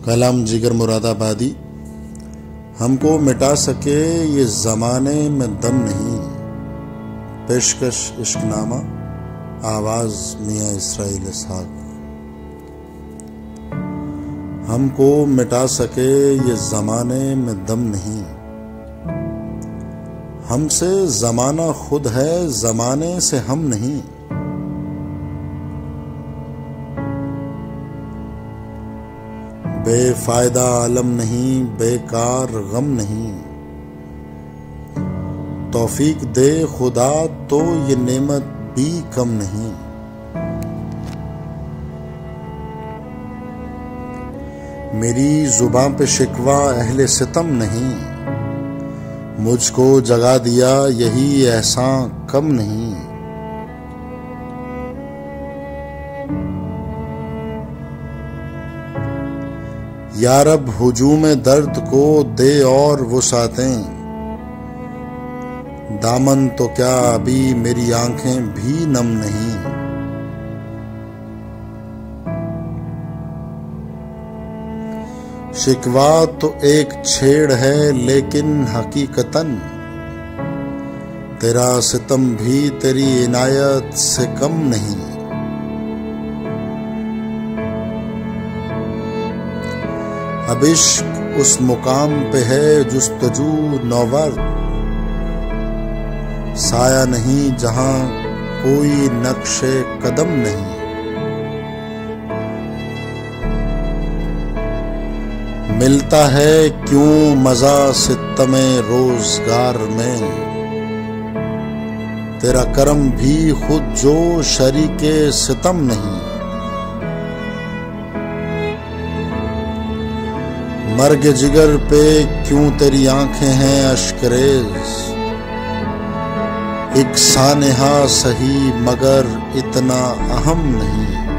कलाम जिगर मुरादाबादी। हमको मिटा सके ये ज़माने में दम नहीं, पेशकश इश्कनामा, आवाज़ मियाँ इसराइल इसहाक। हमको मिटा सके ये ज़माने में दम नहीं, हमसे ज़माना खुद है, ज़माने से हम नहीं। बेफायदा आलम नहीं, बेकार गम नहीं, तौफीक दे खुदा तो ये नेमत भी कम नहीं। मेरी जुबां पे शिकवा अहले सितम नहीं, मुझको जगा दिया यही एहसान कम नहीं। या रब हुजूम दर्द को दे और वुसातें, दामन तो क्या अभी मेरी आंखें भी नम नहीं। शिकवा तो एक छेड़ है लेकिन हकीकतन तेरा सितम भी तेरी इनायत से कम नहीं। अब इश्क उस मुकाम पे है जुस्तजू नौवर, साया नहीं जहां कोई नक्शे कदम नहीं। मिलता है क्यों मजा सितमे रोजगार में, तेरा करम भी खुद जो शरीके सितम नहीं। मर्ग जिगर पे क्यों तेरी आंखें हैं अश्करेज, एक सानेहा सही मगर इतना अहम नहीं।